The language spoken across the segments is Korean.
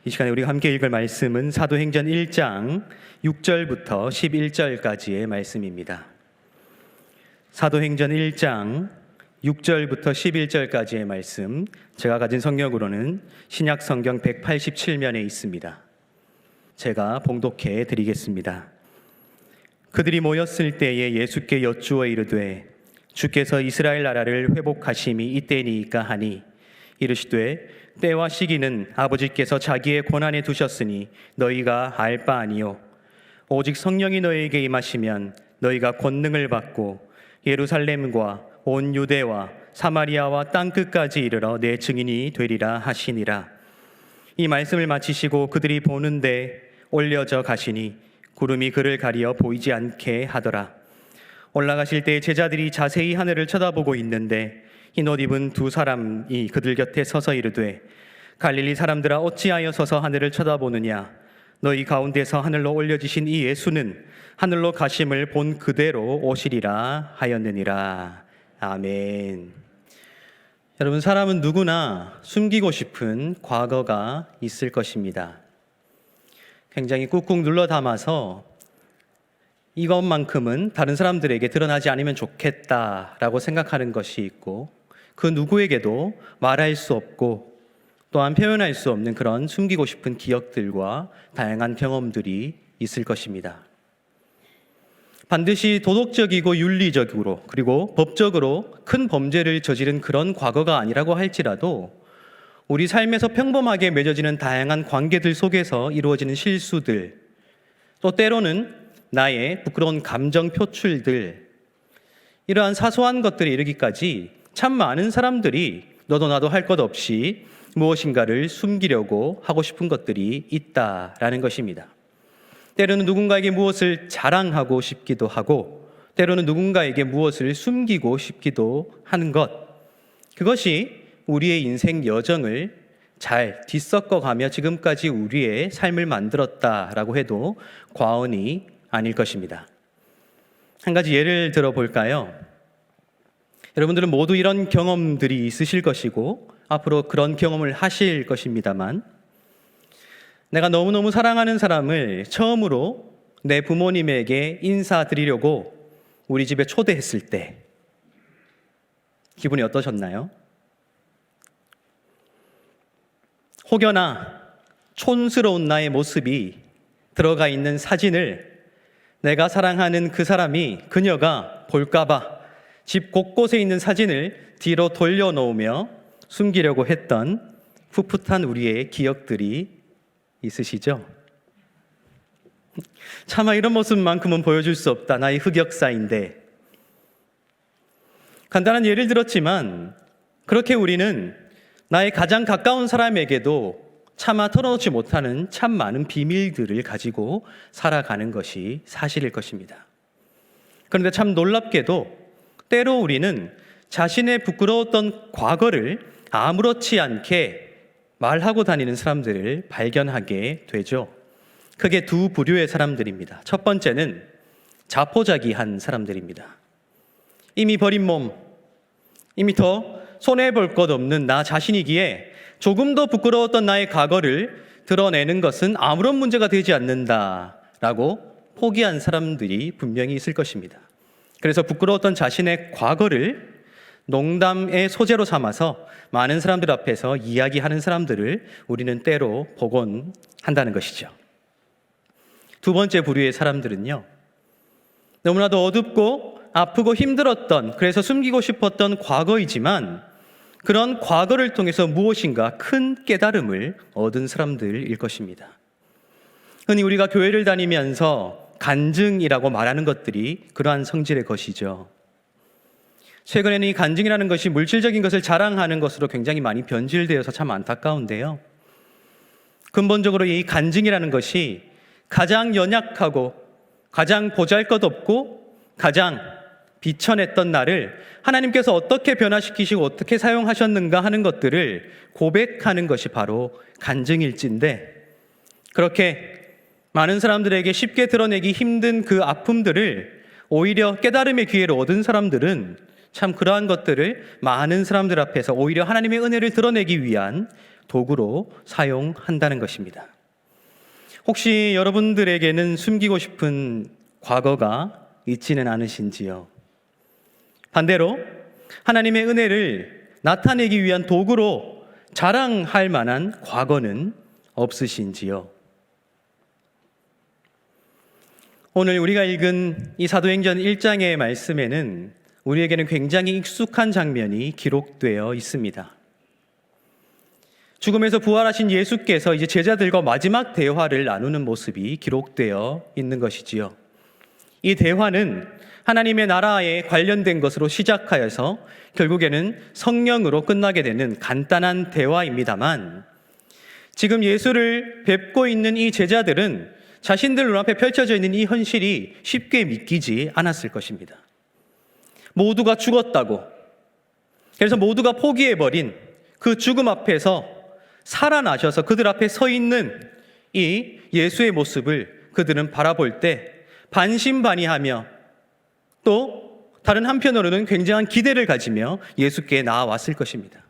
이 시간에 우리가 함께 읽을 말씀은 사도행전 1장 6절부터 11절까지의 말씀입니다. 사도행전 1장 6절부터 11절까지의 말씀, 제가 가진 성경으로는 신약 성경 187면에 있습니다. 제가 봉독해 드리겠습니다. 그들이 모였을 때에 예수께 여쭈어 이르되 주께서 이스라엘 나라를 회복하심이 이때니이까 하니 이르시되 때와 시기는 아버지께서 자기의 권한에 두셨으니 너희가 알 바 아니요 오직 성령이 너희에게 임하시면 너희가 권능을 받고 예루살렘과 온 유대와 사마리아와 땅끝까지 이르러 내 증인이 되리라 하시니라. 이 말씀을 마치시고 그들이 보는데 올려져 가시니 구름이 그를 가리어 보이지 않게 하더라. 올라가실 때 제자들이 자세히 하늘을 쳐다보고 있는데 흰 옷 입은 두 사람이 그들 곁에 서서 이르되 갈릴리 사람들아 어찌하여 서서 하늘을 쳐다보느냐. 너희 가운데서 하늘로 올려지신 이 예수는 하늘로 가심을 본 그대로 오시리라 하였느니라. 아멘. 여러분, 사람은 누구나 숨기고 싶은 과거가 있을 것입니다. 굉장히 꾹꾹 눌러 담아서 이것만큼은 다른 사람들에게 드러나지 않으면 좋겠다라고 생각하는 것이 있고, 그 누구에게도 말할 수 없고 또한 표현할 수 없는 그런 숨기고 싶은 기억들과 다양한 경험들이 있을 것입니다. 반드시 도덕적이고 윤리적으로 그리고 법적으로 큰 범죄를 저지른 그런 과거가 아니라고 할지라도 우리 삶에서 평범하게 맺어지는 다양한 관계들 속에서 이루어지는 실수들, 또 때로는 나의 부끄러운 감정 표출들, 이러한 사소한 것들에 이르기까지 참 많은 사람들이 너도 나도 할 것 없이 무엇인가를 숨기려고 하고 싶은 것들이 있다라는 것입니다. 때로는 누군가에게 무엇을 자랑하고 싶기도 하고, 때로는 누군가에게 무엇을 숨기고 싶기도 하는 것, 그것이 우리의 인생 여정을 잘 뒤섞어가며 지금까지 우리의 삶을 만들었다라고 해도 과언이 아닐 것입니다. 한 가지 예를 들어볼까요? 여러분들은 모두 이런 경험들이 있으실 것이고 앞으로 그런 경험을 하실 것입니다만, 내가 너무너무 사랑하는 사람을 처음으로 내 부모님에게 인사드리려고 우리 집에 초대했을 때 기분이 어떠셨나요? 혹여나 촌스러운 나의 모습이 들어가 있는 사진을 내가 사랑하는 그 사람이, 그녀가 볼까봐 집 곳곳에 있는 사진을 뒤로 돌려놓으며 숨기려고 했던 풋풋한 우리의 기억들이 있으시죠? 차마 이런 모습만큼은 보여줄 수 없다, 나의 흑역사인데. 간단한 예를 들었지만 그렇게 우리는 나의 가장 가까운 사람에게도 차마 털어놓지 못하는 참 많은 비밀들을 가지고 살아가는 것이 사실일 것입니다. 그런데 참 놀랍게도 때로 우리는 자신의 부끄러웠던 과거를 아무렇지 않게 말하고 다니는 사람들을 발견하게 되죠. 크게 두 부류의 사람들입니다. 첫 번째는 자포자기한 사람들입니다. 이미 버린 몸, 이미 더 손해볼 것 없는 나 자신이기에 조금 더 부끄러웠던 나의 과거를 드러내는 것은 아무런 문제가 되지 않는다라고 포기한 사람들이 분명히 있을 것입니다. 그래서 부끄러웠던 자신의 과거를 농담의 소재로 삼아서 많은 사람들 앞에서 이야기하는 사람들을 우리는 때로 보곤 한다는 것이죠. 두 번째 부류의 사람들은요, 너무나도 어둡고 아프고 힘들었던, 그래서 숨기고 싶었던 과거이지만 그런 과거를 통해서 무엇인가 큰 깨달음을 얻은 사람들일 것입니다. 흔히 우리가 교회를 다니면서 간증이라고 말하는 것들이 그러한 성질의 것이죠. 최근에는 이 간증이라는 것이 물질적인 것을 자랑하는 것으로 굉장히 많이 변질되어서 참 안타까운데요. 근본적으로 이 간증이라는 것이 가장 연약하고 가장 보잘것없고 가장 비천했던 나를 하나님께서 어떻게 변화시키시고 어떻게 사용하셨는가 하는 것들을 고백하는 것이 바로 간증일진데, 그렇게 많은 사람들에게 쉽게 드러내기 힘든 그 아픔들을 오히려 깨달음의 기회를 얻은 사람들은 참 그러한 것들을 많은 사람들 앞에서 오히려 하나님의 은혜를 드러내기 위한 도구로 사용한다는 것입니다. 혹시 여러분들에게는 숨기고 싶은 과거가 있지는 않으신지요? 반대로 하나님의 은혜를 나타내기 위한 도구로 자랑할 만한 과거는 없으신지요? 오늘 우리가 읽은 이 사도행전 1장의 말씀에는 우리에게는 굉장히 익숙한 장면이 기록되어 있습니다. 죽음에서 부활하신 예수께서 이제 제자들과 마지막 대화를 나누는 모습이 기록되어 있는 것이지요. 이 대화는 하나님의 나라에 관련된 것으로 시작하여서 결국에는 성령으로 끝나게 되는 간단한 대화입니다만, 지금 예수를 뵙고 있는 이 제자들은 자신들 눈앞에 펼쳐져 있는 이 현실이 쉽게 믿기지 않았을 것입니다. 모두가 죽었다고, 그래서 모두가 포기해버린 그 죽음 앞에서 살아나셔서 그들 앞에 서 있는 이 예수의 모습을 그들은 바라볼 때 반신반의하며, 또 다른 한편으로는 굉장한 기대를 가지며 예수께 나아왔을 것입니다.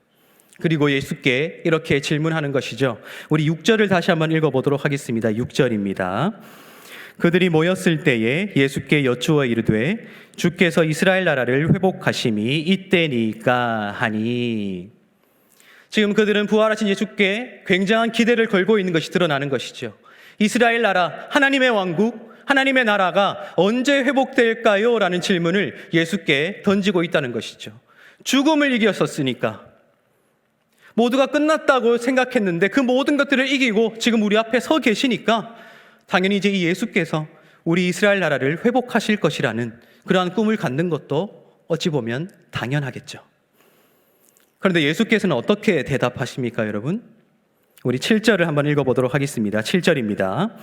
그리고 예수께 이렇게 질문하는 것이죠. 우리 6절을 다시 한번 읽어보도록 하겠습니다. 6절입니다. 그들이 모였을 때에 예수께 여쭈어 이르되 주께서 이스라엘 나라를 회복하심이 이때니까 하니. 지금 그들은 부활하신 예수께 굉장한 기대를 걸고 있는 것이 드러나는 것이죠. 이스라엘 나라, 하나님의 왕국, 하나님의 나라가 언제 회복될까요? 라는 질문을 예수께 던지고 있다는 것이죠. 죽음을 이겼었으니까, 모두가 끝났다고 생각했는데 그 모든 것들을 이기고 지금 우리 앞에 서 계시니까 당연히 이제 이 예수께서 우리 이스라엘 나라를 회복하실 것이라는 그러한 꿈을 갖는 것도 어찌 보면 당연하겠죠. 그런데 예수께서는 어떻게 대답하십니까, 여러분? 우리 7절을 한번 읽어보도록 하겠습니다. 7절입니다.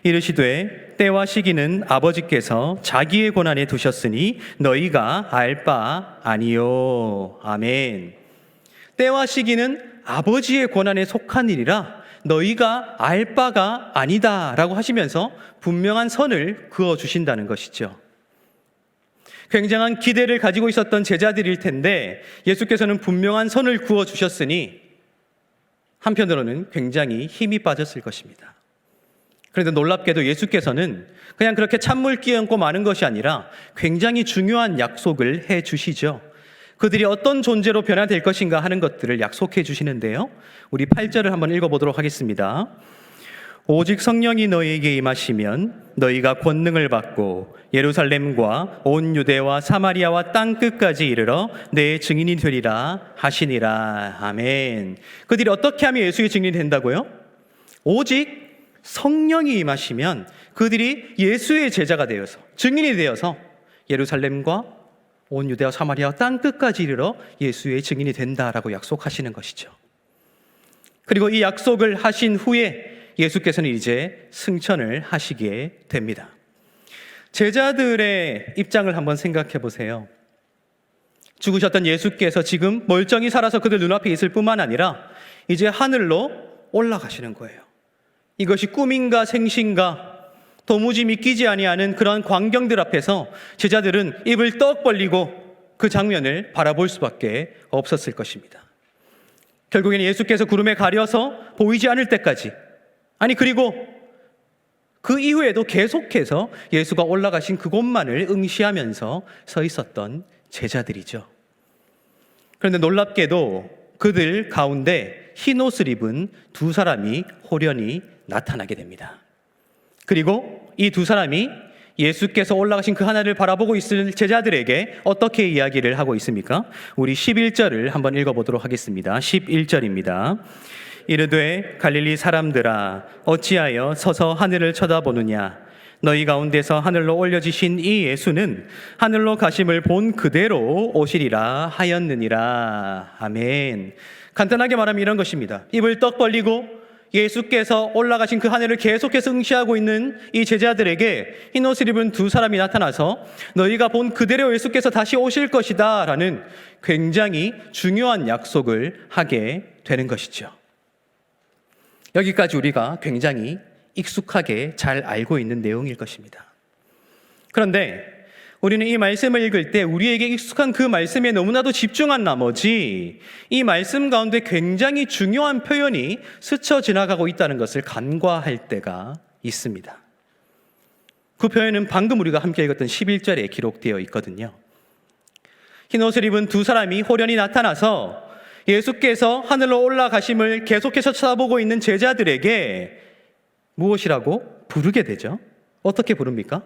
이르시되 때와 시기는 아버지께서 자기의 권한에 두셨으니 너희가 알 바 아니요. 아멘. 때와 시기는 아버지의 권한에 속한 일이라 너희가 알 바가 아니다 라고 하시면서 분명한 선을 그어주신다는 것이죠. 굉장한 기대를 가지고 있었던 제자들일 텐데 예수께서는 분명한 선을 그어주셨으니 한편으로는 굉장히 힘이 빠졌을 것입니다. 그런데 놀랍게도 예수께서는 그냥 그렇게 찬물 끼얹고 마는 것이 아니라 굉장히 중요한 약속을 해 주시죠. 그들이 어떤 존재로 변화될 것인가 하는 것들을 약속해 주시는데요. 우리 8절을 한번 읽어보도록 하겠습니다. 오직 성령이 너희에게 임하시면 너희가 권능을 받고 예루살렘과 온 유대와 사마리아와 땅 끝까지 이르러 내 증인이 되리라 하시니라. 아멘. 그들이 어떻게 하면 예수의 증인이 된다고요? 오직 성령이 임하시면 그들이 예수의 제자가 되어서, 증인이 되어서 예루살렘과 온 유대와 사마리아와 땅 끝까지 이르러 예수의 증인이 된다라고 약속하시는 것이죠. 그리고 이 약속을 하신 후에 예수께서는 이제 승천을 하시게 됩니다. 제자들의 입장을 한번 생각해 보세요. 죽으셨던 예수께서 지금 멀쩡히 살아서 그들 눈앞에 있을 뿐만 아니라 이제 하늘로 올라가시는 거예요. 이것이 꿈인가 생신가 도무지 믿기지 아니하는 그런 광경들 앞에서 제자들은 입을 떡 벌리고 그 장면을 바라볼 수밖에 없었을 것입니다. 결국에는 예수께서 구름에 가려서 보이지 않을 때까지, 아니 그리고 그 이후에도 계속해서 예수가 올라가신 그곳만을 응시하면서 서 있었던 제자들이죠. 그런데 놀랍게도 그들 가운데 흰 옷을 입은 두 사람이 호련히 나타나게 됩니다. 그리고 이 두 사람이 예수께서 올라가신 그 하늘을 바라보고 있을 제자들에게 어떻게 이야기를 하고 있습니까? 우리 11절을 한번 읽어보도록 하겠습니다. 11절입니다. 이르되 갈릴리 사람들아 어찌하여 서서 하늘을 쳐다보느냐? 너희 가운데서 하늘로 올려지신 이 예수는 하늘로 가심을 본 그대로 오시리라 하였느니라. 아멘. 간단하게 말하면 이런 것입니다. 입을 떡 벌리고 예수께서 올라가신 그 하늘을 계속해서 응시하고 있는 이 제자들에게 흰 옷을 입은 두 사람이 나타나서 너희가 본 그대로 예수께서 다시 오실 것이다 라는 굉장히 중요한 약속을 하게 되는 것이죠. 여기까지 우리가 굉장히 익숙하게 잘 알고 있는 내용일 것입니다. 그런데 우리는 이 말씀을 읽을 때 우리에게 익숙한 그 말씀에 너무나도 집중한 나머지 이 말씀 가운데 굉장히 중요한 표현이 스쳐 지나가고 있다는 것을 간과할 때가 있습니다. 그 표현은 방금 우리가 함께 읽었던 11절에 기록되어 있거든요. 흰 옷을 입은 두 사람이 호련히 나타나서 예수께서 하늘로 올라가심을 계속해서 쳐다보고 있는 제자들에게 무엇이라고 부르게 되죠? 어떻게 부릅니까?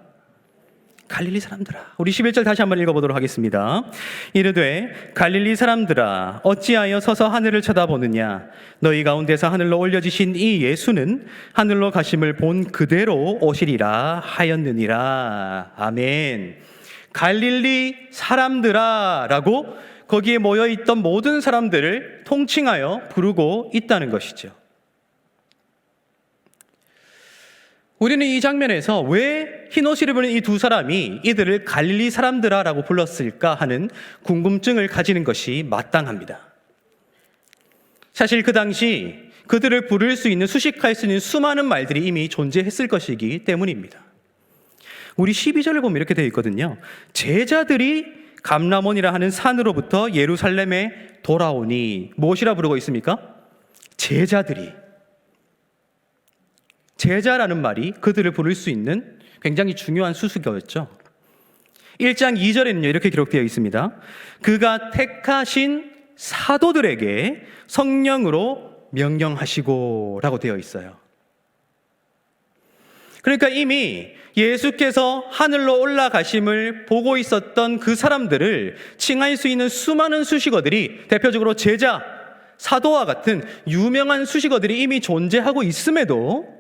갈릴리 사람들아. 우리 11절 다시 한번 읽어보도록 하겠습니다. 이르되 갈릴리 사람들아 어찌하여 서서 하늘을 쳐다보느냐. 너희 가운데서 하늘로 올려지신 이 예수는 하늘로 가심을 본 그대로 오시리라 하였느니라. 아멘. 갈릴리 사람들아 라고 거기에 모여있던 모든 사람들을 통칭하여 부르고 있다는 것이죠. 우리는 이 장면에서 왜 흰옷을 입은 이 두 사람이 이들을 갈릴리 사람들아라고 불렀을까 하는 궁금증을 가지는 것이 마땅합니다. 사실 그 당시 그들을 부를 수 있는, 수식할 수 있는 수많은 말들이 이미 존재했을 것이기 때문입니다. 우리 12절을 보면 이렇게 되어 있거든요. 제자들이 감람원이라 하는 산으로부터 예루살렘에 돌아오니. 무엇이라 부르고 있습니까? 제자들이. 제자라는 말이 그들을 부를 수 있는 굉장히 중요한 수식어였죠. 1장 2절에는요 이렇게 기록되어 있습니다. 그가 택하신 사도들에게 성령으로 명령하시고 라고 되어 있어요. 그러니까 이미 예수께서 하늘로 올라가심을 보고 있었던 그 사람들을 칭할 수 있는 수많은 수식어들이, 대표적으로 제자, 사도와 같은 유명한 수식어들이 이미 존재하고 있음에도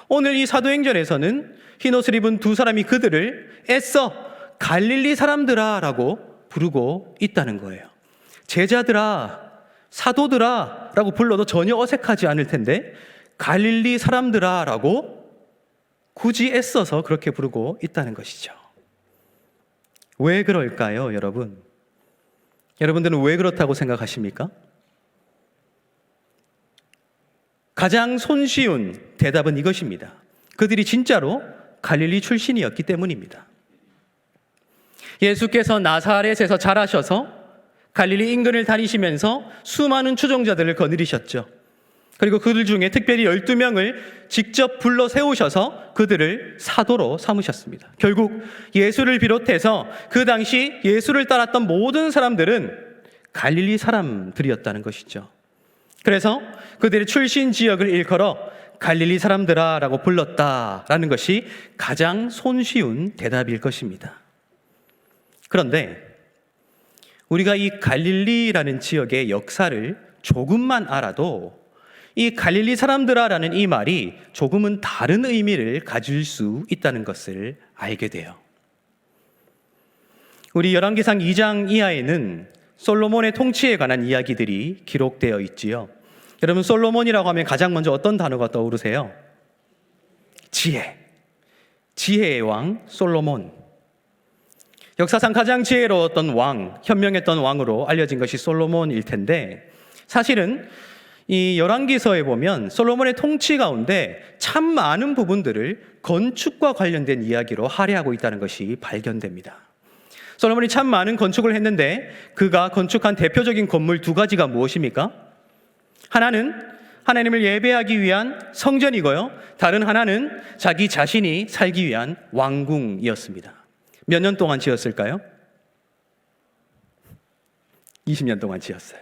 오늘 이 사도행전에서는 흰옷을 입은 두 사람이 그들을 애써 갈릴리 사람들아 라고 부르고 있다는 거예요. 제자들아, 사도들아 라고 불러도 전혀 어색하지 않을 텐데 갈릴리 사람들아 라고 굳이 애써서 그렇게 부르고 있다는 것이죠. 왜 그럴까요, 여러분? 여러분들은 왜 그렇다고 생각하십니까? 가장 손쉬운 대답은 이것입니다. 그들이 진짜로 갈릴리 출신이었기 때문입니다. 예수께서 나사렛에서 자라셔서 갈릴리 인근을 다니시면서 수많은 추종자들을 거느리셨죠. 그리고 그들 중에 특별히 12명을 직접 불러 세우셔서 그들을 사도로 삼으셨습니다. 결국 예수를 비롯해서 그 당시 예수를 따랐던 모든 사람들은 갈릴리 사람들이었다는 것이죠. 그래서 그들의 출신 지역을 일컬어 갈릴리 사람들아 라고 불렀다라는 것이 가장 손쉬운 대답일 것입니다. 그런데 우리가 이 갈릴리라는 지역의 역사를 조금만 알아도 이 갈릴리 사람들아라는 이 말이 조금은 다른 의미를 가질 수 있다는 것을 알게 돼요. 우리 열왕기상 2장 이하에는 솔로몬의 통치에 관한 이야기들이 기록되어 있지요. 여러분, 솔로몬이라고 하면 가장 먼저 어떤 단어가 떠오르세요? 지혜. 지혜의 왕 솔로몬. 역사상 가장 지혜로웠던 왕, 현명했던 왕으로 알려진 것이 솔로몬일 텐데, 사실은 이 열왕기서에 보면 솔로몬의 통치 가운데 참 많은 부분들을 건축과 관련된 이야기로 할애하고 있다는 것이 발견됩니다. 솔로몬이 참 많은 건축을 했는데 그가 건축한 대표적인 건물 두 가지가 무엇입니까? 하나는 하나님을 예배하기 위한 성전이고요, 다른 하나는 자기 자신이 살기 위한 왕궁이었습니다. 몇 년 동안 지었을까요? 20년 동안 지었어요.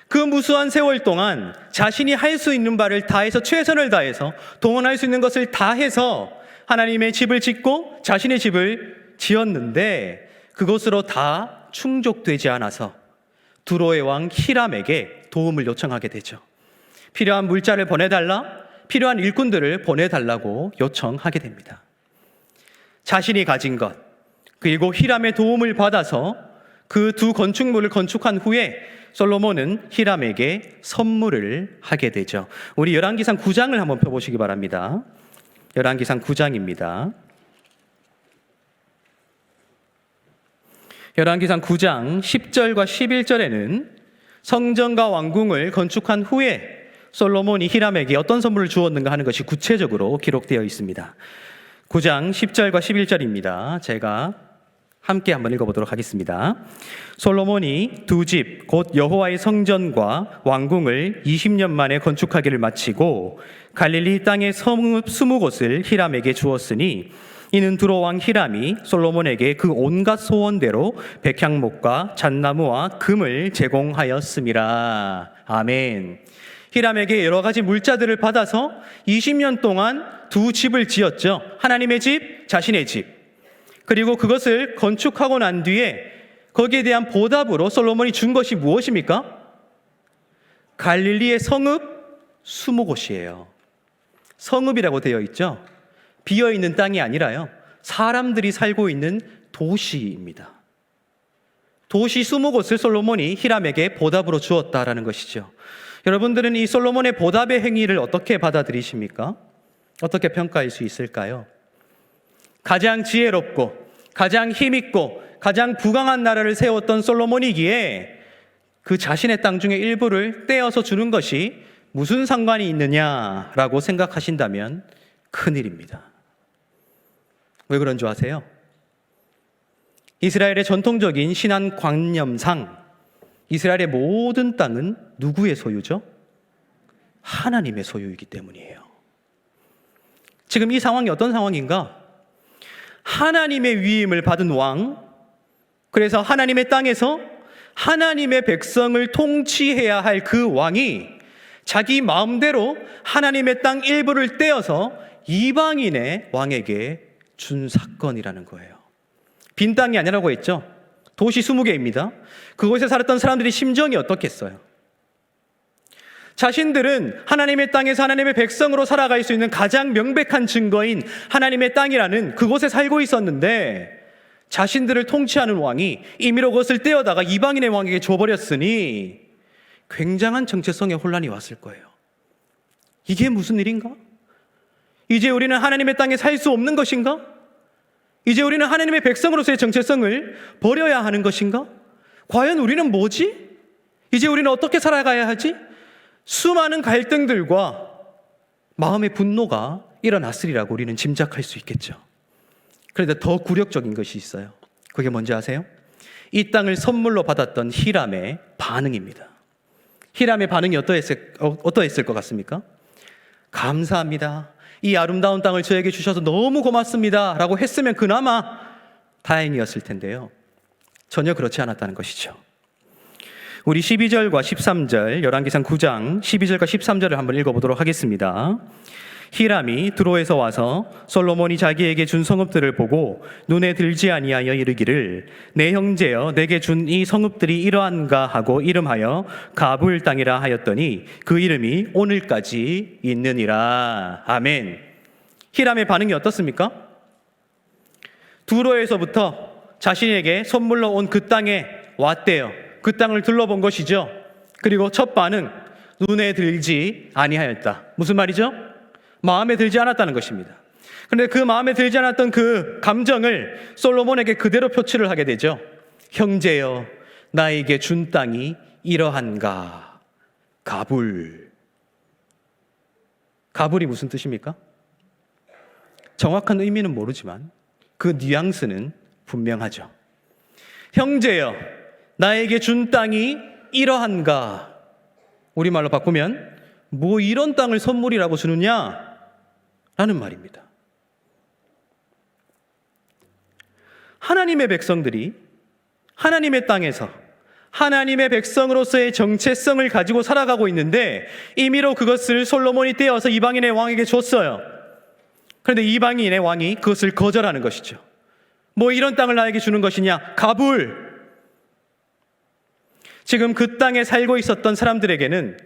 그 무수한 세월 동안 자신이 할 수 있는 바를 다해서, 최선을 다해서, 동원할 수 있는 것을 다해서 하나님의 집을 짓고 자신의 집을 지었는데 그것으로 다 충족되지 않아서 두로의 왕 히람에게 도움을 요청하게 되죠. 필요한 물자를 보내달라, 필요한 일꾼들을 보내달라고 요청하게 됩니다. 자신이 가진 것, 그리고 히람의 도움을 받아서 그 두 건축물을 건축한 후에 솔로몬은 히람에게 선물을 하게 되죠. 우리 열왕기상 9장을 한번 펴보시기 바랍니다. 열왕기상 9장입니다. 열왕기상 9장 10절과 11절에는 성전과 왕궁을 건축한 후에 솔로몬이 히람에게 어떤 선물을 주었는가 하는 것이 구체적으로 기록되어 있습니다. 9장 10절과 11절입니다. 제가 함께 한번 읽어보도록 하겠습니다. 솔로몬이 두 집 곧 여호와의 성전과 왕궁을 20년 만에 건축하기를 마치고 갈릴리 땅의 성읍 20곳을 히람에게 주었으니 이는 두로 왕 히람이 솔로몬에게 그 온갖 소원대로 백향목과 잣나무와 금을 제공하였음이라. 아멘. 히람에게 여러 가지 물자들을 받아서 20년 동안 두 집을 지었죠. 하나님의 집, 자신의 집. 그리고 그것을 건축하고 난 뒤에 거기에 대한 보답으로 솔로몬이 준 것이 무엇입니까? 갈릴리의 성읍 20곳이에요. 성읍이라고 되어 있죠. 비어있는 땅이 아니라요, 사람들이 살고 있는 도시입니다. 도시 20곳을 솔로몬이 히람에게 보답으로 주었다라는 것이죠. 여러분들은 이 솔로몬의 보답의 행위를 어떻게 받아들이십니까? 어떻게 평가할 수 있을까요? 가장 지혜롭고 가장 힘있고 가장 부강한 나라를 세웠던 솔로몬이기에 그 자신의 땅 중에 일부를 떼어서 주는 것이 무슨 상관이 있느냐라고 생각하신다면 큰일입니다. 왜 그런 줄 아세요? 이스라엘의 전통적인 신앙 관념상 이스라엘의 모든 땅은 누구의 소유죠? 하나님의 소유이기 때문이에요. 지금 이 상황이 어떤 상황인가? 하나님의 위임을 받은 왕, 그래서 하나님의 땅에서 하나님의 백성을 통치해야 할 그 왕이 자기 마음대로 하나님의 땅 일부를 떼어서 이방인의 왕에게 준 사건이라는 거예요. 빈 땅이 아니라고 했죠. 도시 20개입니다. 그곳에 살았던 사람들이 심정이 어떻겠어요? 자신들은 하나님의 땅에서 하나님의 백성으로 살아갈 수 있는 가장 명백한 증거인 하나님의 땅이라는 그곳에 살고 있었는데 자신들을 통치하는 왕이 임의로 그것을 떼어다가 이방인의 왕에게 줘버렸으니 굉장한 정체성의 혼란이 왔을 거예요. 이게 무슨 일인가? 이제 우리는 하나님의 땅에 살 수 없는 것인가? 이제 우리는 하나님의 백성으로서의 정체성을 버려야 하는 것인가? 과연 우리는 뭐지? 이제 우리는 어떻게 살아가야 하지? 수많은 갈등들과 마음의 분노가 일어났으리라고 우리는 짐작할 수 있겠죠. 그런데 더 굴욕적인 것이 있어요. 그게 뭔지 아세요? 이 땅을 선물로 받았던 히람의 반응입니다. 히람의 반응이 어떠했을 것 같습니까? 감사합니다. 이 아름다운 땅을 저에게 주셔서 너무 고맙습니다 라고 했으면 그나마 다행이었을 텐데요, 전혀 그렇지 않았다는 것이죠. 우리 12절과 13절, 열왕기상 9장 12절과 13절을 한번 읽어보도록 하겠습니다. 히람이 두로에서 와서 솔로몬이 자기에게 준 성읍들을 보고 눈에 들지 아니하여 이르기를 내 형제여 내게 준 이 성읍들이 이러한가 하고 이름하여 가불 땅이라 하였더니 그 이름이 오늘까지 있느니라. 아멘. 히람의 반응이 어떻습니까? 두로에서부터 자신에게 선물로 온 그 땅에 왔대요. 그 땅을 둘러본 것이죠. 그리고 첫 반응, 눈에 들지 아니하였다. 무슨 말이죠? 마음에 들지 않았다는 것입니다. 그런데 그 마음에 들지 않았던 그 감정을 솔로몬에게 그대로 표출을 하게 되죠. 형제여 나에게 준 땅이 이러한가. 가불. 가불이 무슨 뜻입니까? 정확한 의미는 모르지만 그 뉘앙스는 분명하죠. 형제여 나에게 준 땅이 이러한가. 우리말로 바꾸면 뭐 이런 땅을 선물이라고 주느냐 라는 말입니다. 하나님의 백성들이 하나님의 땅에서 하나님의 백성으로서의 정체성을 가지고 살아가고 있는데 임의로 그것을 솔로몬이 떼어서 이방인의 왕에게 줬어요. 그런데 이방인의 왕이 그것을 거절하는 것이죠. 뭐 이런 땅을 나에게 주는 것이냐? 가불. 지금 그 땅에 살고 있었던 사람들에게는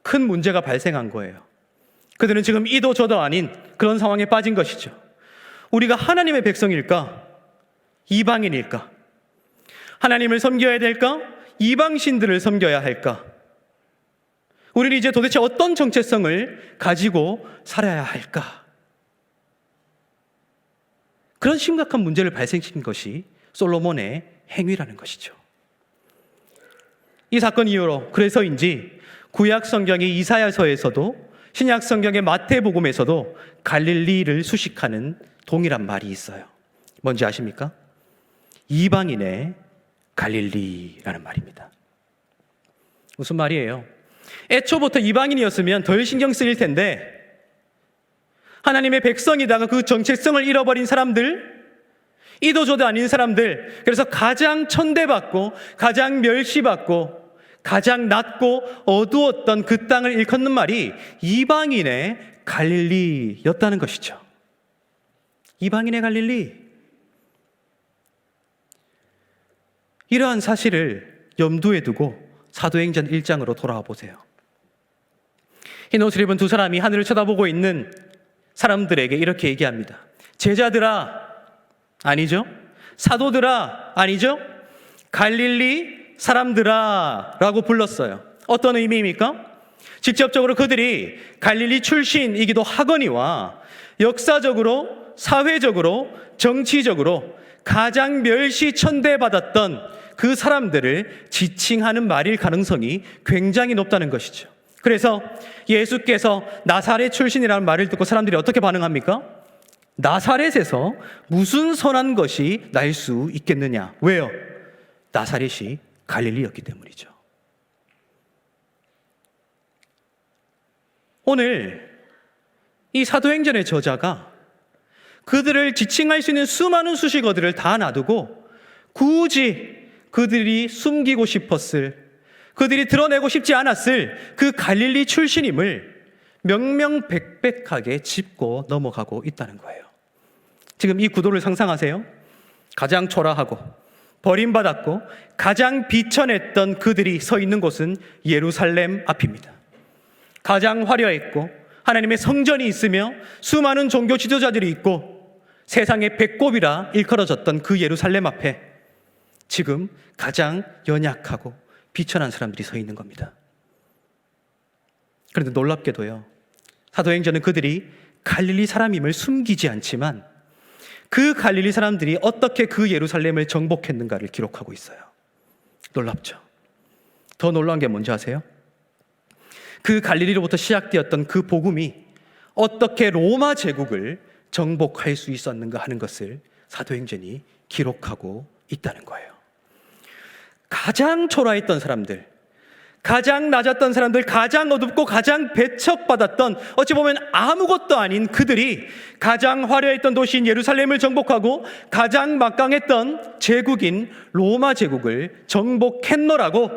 큰 문제가 발생한 거예요. 그들은 지금 이도 저도 아닌 그런 상황에 빠진 것이죠. 우리가 하나님의 백성일까? 이방인일까? 하나님을 섬겨야 될까? 이방신들을 섬겨야 할까? 우리는 이제 도대체 어떤 정체성을 가지고 살아야 할까? 그런 심각한 문제를 발생시킨 것이 솔로몬의 행위라는 것이죠. 이 사건 이후로 그래서인지 구약 성경의 이사야서에서도 신약 성경의 마태복음에서도 갈릴리를 수식하는 동일한 말이 있어요. 뭔지 아십니까? 이방인의 갈릴리라는 말입니다. 무슨 말이에요? 애초부터 이방인이었으면 덜 신경 쓰일 텐데 하나님의 백성이다가 그 정체성을 잃어버린 사람들, 이도저도 아닌 사람들, 그래서 가장 천대받고 가장 멸시받고 가장 낮고 어두웠던 그 땅을 일컫는 말이 이방인의 갈릴리였다는 것이죠. 이방인의 갈릴리. 이러한 사실을 염두에 두고 사도행전 1장으로 돌아와 보세요. 흰 옷을 입은 두 사람이 하늘을 쳐다보고 있는 사람들에게 이렇게 얘기합니다. 제자들아, 아니죠? 사도들아, 아니죠? 갈릴리 사람들아 라고 불렀어요. 어떤 의미입니까? 직접적으로 그들이 갈릴리 출신이기도 하거니와 역사적으로, 사회적으로, 정치적으로 가장 멸시천대받았던 그 사람들을 지칭하는 말일 가능성이 굉장히 높다는 것이죠. 그래서 예수께서 나사렛 출신이라는 말을 듣고 사람들이 어떻게 반응합니까? 나사렛에서 무슨 선한 것이 날 수 있겠느냐? 왜요? 나사렛이 갈릴리였기 때문이죠. 오늘 이 사도행전의 저자가 그들을 지칭할 수 있는 수많은 수식어들을 다 놔두고 굳이 그들이 숨기고 싶었을, 그들이 드러내고 싶지 않았을 그 갈릴리 출신임을 명명백백하게 짚고 넘어가고 있다는 거예요. 지금 이 구도를 상상하세요. 가장 초라하고 버림받았고 가장 비천했던 그들이 서 있는 곳은 예루살렘 앞입니다. 가장 화려했고 하나님의 성전이 있으며 수많은 종교 지도자들이 있고 세상의 배꼽이라 일컬어졌던 그 예루살렘 앞에 지금 가장 연약하고 비천한 사람들이 서 있는 겁니다. 그런데 놀랍게도요, 사도행전은 그들이 갈릴리 사람임을 숨기지 않지만 그 갈릴리 사람들이 어떻게 그 예루살렘을 정복했는가를 기록하고 있어요. 놀랍죠? 더 놀라운 게 뭔지 아세요? 그 갈릴리로부터 시작되었던 그 복음이 어떻게 로마 제국을 정복할 수 있었는가 하는 것을 사도행전이 기록하고 있다는 거예요. 가장 초라했던 사람들, 가장 낮았던 사람들, 가장 어둡고 가장 배척받았던, 어찌 보면 아무것도 아닌 그들이 가장 화려했던 도시인 예루살렘을 정복하고 가장 막강했던 제국인 로마 제국을 정복했노라고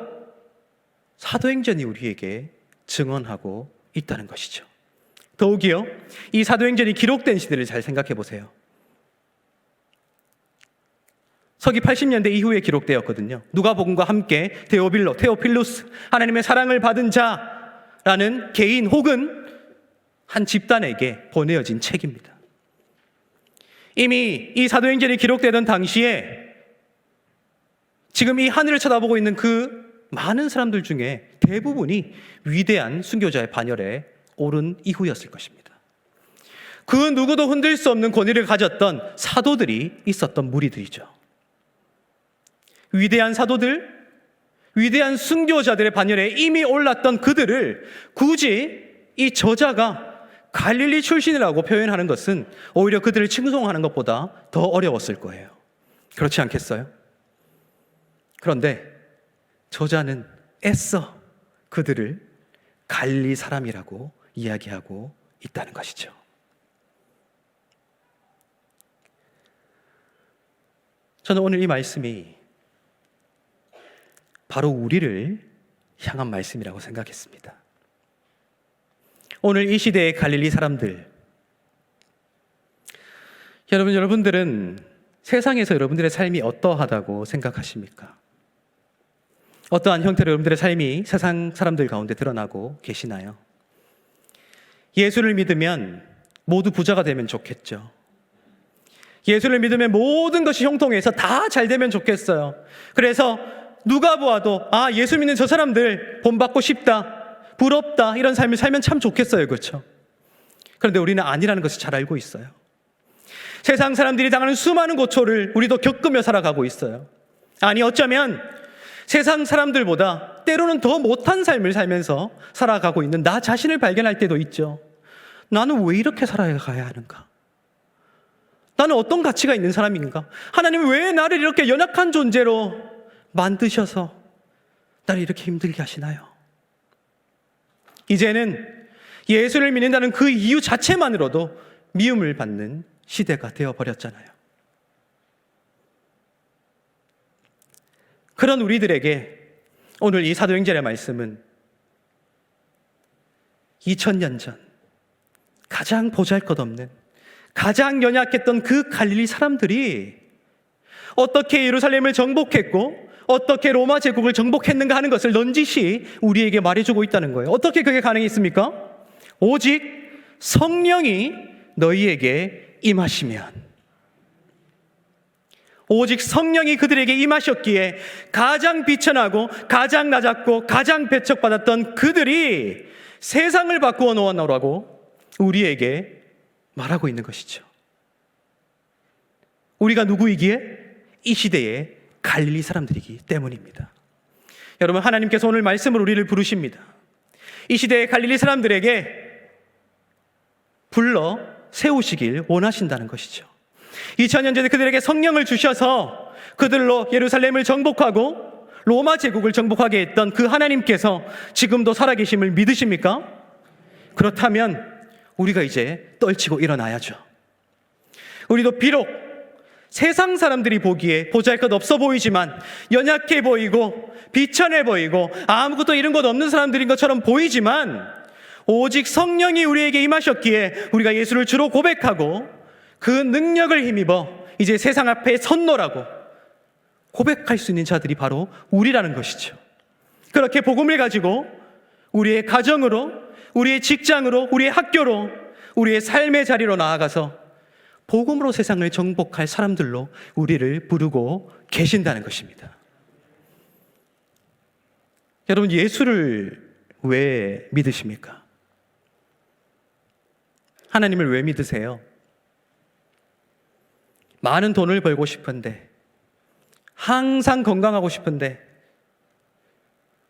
사도행전이 우리에게 증언하고 있다는 것이죠. 더욱이요, 이 사도행전이 기록된 시대를 잘 생각해 보세요. 서기 80년대 이후에 기록되었거든요. 누가복음과 함께 테오필루스, 하나님의 사랑을 받은 자라는 개인 혹은 한 집단에게 보내어진 책입니다. 이미 이 사도행전이 기록되던 당시에 지금 이 하늘을 쳐다보고 있는 그 많은 사람들 중에 대부분이 위대한 순교자의 반열에 오른 이후였을 것입니다. 그 누구도 흔들 수 없는 권위를 가졌던 사도들이 있었던 무리들이죠. 위대한 사도들, 위대한 순교자들의 반열에 이미 올랐던 그들을 굳이 이 저자가 갈릴리 출신이라고 표현하는 것은 오히려 그들을 칭송하는 것보다 더 어려웠을 거예요. 그렇지 않겠어요? 그런데 저자는 애써 그들을 갈릴리 사람이라고 이야기하고 있다는 것이죠. 저는 오늘 이 말씀이 바로 우리를 향한 말씀이라고 생각했습니다. 오늘 이 시대의 갈릴리 사람들, 여러분들은 세상에서 여러분들의 삶이 어떠하다고 생각하십니까? 어떠한 형태로 여러분들의 삶이 세상 사람들 가운데 드러나고 계시나요? 예수를 믿으면 모두 부자가 되면 좋겠죠. 예수를 믿으면 모든 것이 형통해서 다 잘 되면 좋겠어요. 그래서 누가 보아도 예수 믿는 저 사람들 본받고 싶다, 부럽다, 이런 삶을 살면 참 좋겠어요. 그렇죠? 그런데 우리는 아니라는 것을 잘 알고 있어요. 세상 사람들이 당하는 수많은 고초를 우리도 겪으며 살아가고 있어요. 아니, 어쩌면 세상 사람들보다 때로는 더 못한 삶을 살면서 살아가고 있는 나 자신을 발견할 때도 있죠. 나는 왜 이렇게 살아가야 하는가? 나는 어떤 가치가 있는 사람인가? 하나님 왜 나를 이렇게 연약한 존재로 만드셔서 나를 이렇게 힘들게 하시나요? 이제는 예수를 믿는다는 그 이유 자체만으로도 미움을 받는 시대가 되어버렸잖아요. 그런 우리들에게 오늘 이 사도행전의 말씀은 2000년 전 가장 보잘것없는, 가장 연약했던 그 갈릴리 사람들이 어떻게 예루살렘을 정복했고 어떻게 로마 제국을 정복했는가 하는 것을 넌지시 우리에게 말해주고 있다는 거예요. 어떻게 그게 가능했습니까? 오직 성령이 너희에게 임하시면, 오직 성령이 그들에게 임하셨기에 가장 비천하고 가장 낮았고 가장 배척받았던 그들이 세상을 바꾸어 놓았노라고 우리에게 말하고 있는 것이죠. 우리가 누구이기에? 이 시대의 갈릴리 사람들이기 때문입니다. 여러분, 하나님께서 오늘 말씀으로 우리를 부르십니다. 이 시대의 갈릴리 사람들에게 불러 세우시길 원하신다는 것이죠. 2000년 전에 그들에게 성령을 주셔서 그들로 예루살렘을 정복하고 로마 제국을 정복하게 했던 그 하나님께서 지금도 살아계심을 믿으십니까? 그렇다면 우리가 이제 떨치고 일어나야죠. 우리도 비록 세상 사람들이 보기에 보잘것없어 보이지만, 연약해 보이고 비천해 보이고 아무것도 이런 것 없는 사람들인 것처럼 보이지만, 오직 성령이 우리에게 임하셨기에 우리가 예수를 주로 고백하고 그 능력을 힘입어 이제 세상 앞에 선노라고 고백할 수 있는 자들이 바로 우리라는 것이죠. 그렇게 복음을 가지고 우리의 가정으로, 우리의 직장으로, 우리의 학교로, 우리의 삶의 자리로 나아가서 복음으로 세상을 정복할 사람들로 우리를 부르고 계신다는 것입니다. 여러분, 예수를 왜 믿으십니까? 하나님을 왜 믿으세요? 많은 돈을 벌고 싶은데, 항상 건강하고 싶은데,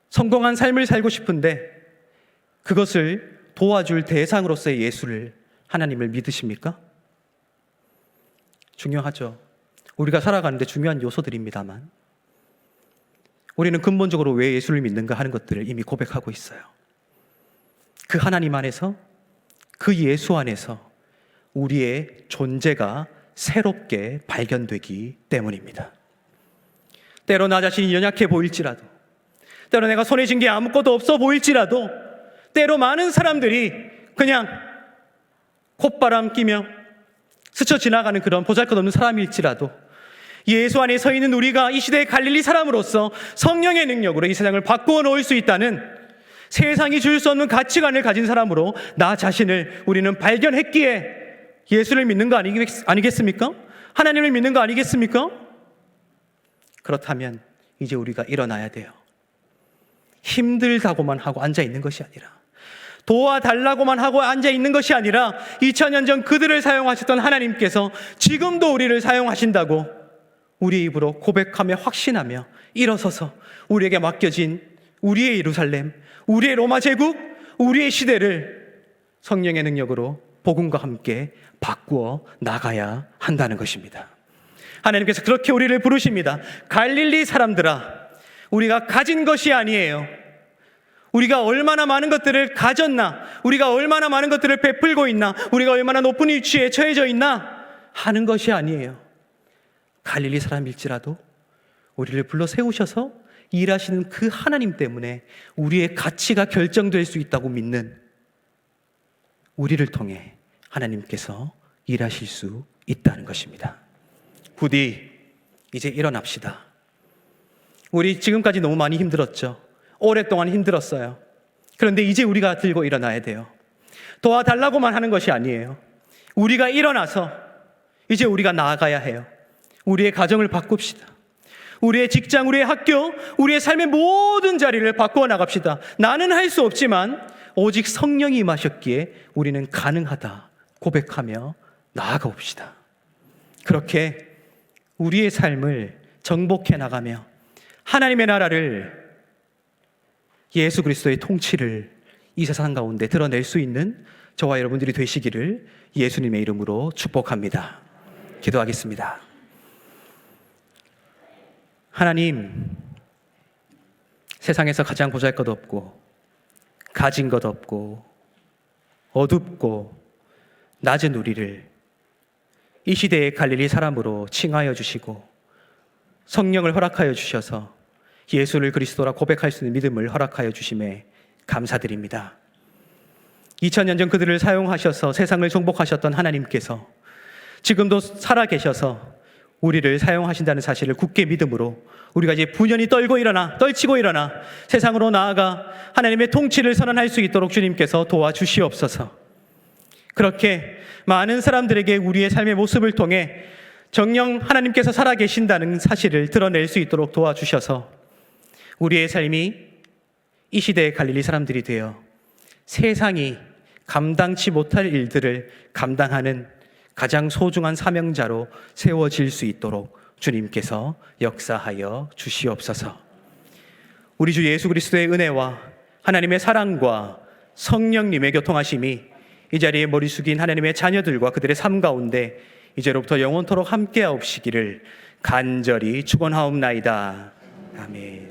성공한 삶을 살고 싶은데, 그것을 도와줄 대상으로서의 예수를, 하나님을 믿으십니까? 중요하죠. 우리가 살아가는데 중요한 요소들입니다만, 우리는 근본적으로 왜 예수를 믿는가 하는 것들을 이미 고백하고 있어요. 그 하나님 안에서, 그 예수 안에서 우리의 존재가 새롭게 발견되기 때문입니다. 때로 나 자신이 연약해 보일지라도, 때로 내가 손에 쥔 게 아무것도 없어 보일지라도, 때로 많은 사람들이 그냥 콧바람 끼며 스쳐 지나가는 그런 보잘것없는 사람일지라도, 예수 안에 서 있는 우리가 이 시대의 갈릴리 사람으로서 성령의 능력으로 이 세상을 바꾸어 놓을 수 있다는, 세상이 줄 수 없는 가치관을 가진 사람으로 나 자신을 우리는 발견했기에 예수를 믿는 거 아니겠습니까? 하나님을 믿는 거 아니겠습니까? 그렇다면 이제 우리가 일어나야 돼요. 힘들다고만 하고 앉아 있는 것이 아니라, 도와달라고만 하고 앉아 있는 것이 아니라, 2000년 전 그들을 사용하셨던 하나님께서 지금도 우리를 사용하신다고 우리 입으로 고백하며 확신하며 일어서서 우리에게 맡겨진 우리의 예루살렘, 우리의 로마 제국, 우리의 시대를 성령의 능력으로 복음과 함께 바꾸어 나가야 한다는 것입니다. 하나님께서 그렇게 우리를 부르십니다. 갈릴리 사람들아, 우리가 가진 것이 아니에요. 우리가 얼마나 많은 것들을 가졌나, 우리가 얼마나 많은 것들을 베풀고 있나, 우리가 얼마나 높은 위치에 처해져 있나 하는 것이 아니에요. 갈릴리 사람일지라도 우리를 불러 세우셔서 일하시는 그 하나님 때문에 우리의 가치가 결정될 수 있다고 믿는 우리를 통해 하나님께서 일하실 수 있다는 것입니다. 부디 이제 일어납시다. 우리 지금까지 너무 많이 힘들었죠. 오랫동안 힘들었어요. 그런데 이제 우리가 들고 일어나야 돼요. 도와달라고만 하는 것이 아니에요. 우리가 일어나서 이제 우리가 나아가야 해요. 우리의 가정을 바꿉시다. 우리의 직장, 우리의 학교, 우리의 삶의 모든 자리를 바꾸어 나갑시다. 나는 할 수 없지만 오직 성령이 임하셨기에 우리는 가능하다 고백하며 나아가 봅시다. 그렇게 우리의 삶을 정복해 나가며 하나님의 나라를 예수 그리스도의 통치를 이 세상 가운데 드러낼 수 있는 저와 여러분들이 되시기를 예수님의 이름으로 축복합니다. 기도하겠습니다. 하나님, 세상에서 가장 보잘것없고 가진 것 없고 어둡고 낮은 우리를 이 시대의 갈릴리 사람으로 칭하여 주시고 성령을 허락하여 주셔서 예수를 그리스도라 고백할 수 있는 믿음을 허락하여 주심에 감사드립니다. 2000년 전 그들을 사용하셔서 세상을 정복하셨던 하나님께서 지금도 살아계셔서 우리를 사용하신다는 사실을 굳게 믿음으로 우리가 이제 분연히 떨치고 일어나 세상으로 나아가 하나님의 통치를 선언할 수 있도록 주님께서 도와주시옵소서. 그렇게 많은 사람들에게 우리의 삶의 모습을 통해 정녕 하나님께서 살아계신다는 사실을 드러낼 수 있도록 도와주셔서 우리의 삶이 이 시대의 갈릴리 사람들이 되어 세상이 감당치 못할 일들을 감당하는 가장 소중한 사명자로 세워질 수 있도록 주님께서 역사하여 주시옵소서. 우리 주 예수 그리스도의 은혜와 하나님의 사랑과 성령님의 교통하심이 이 자리에 머리 숙인 하나님의 자녀들과 그들의 삶 가운데 이제로부터 영원토록 함께하옵시기를 간절히 축원하옵나이다. 아멘.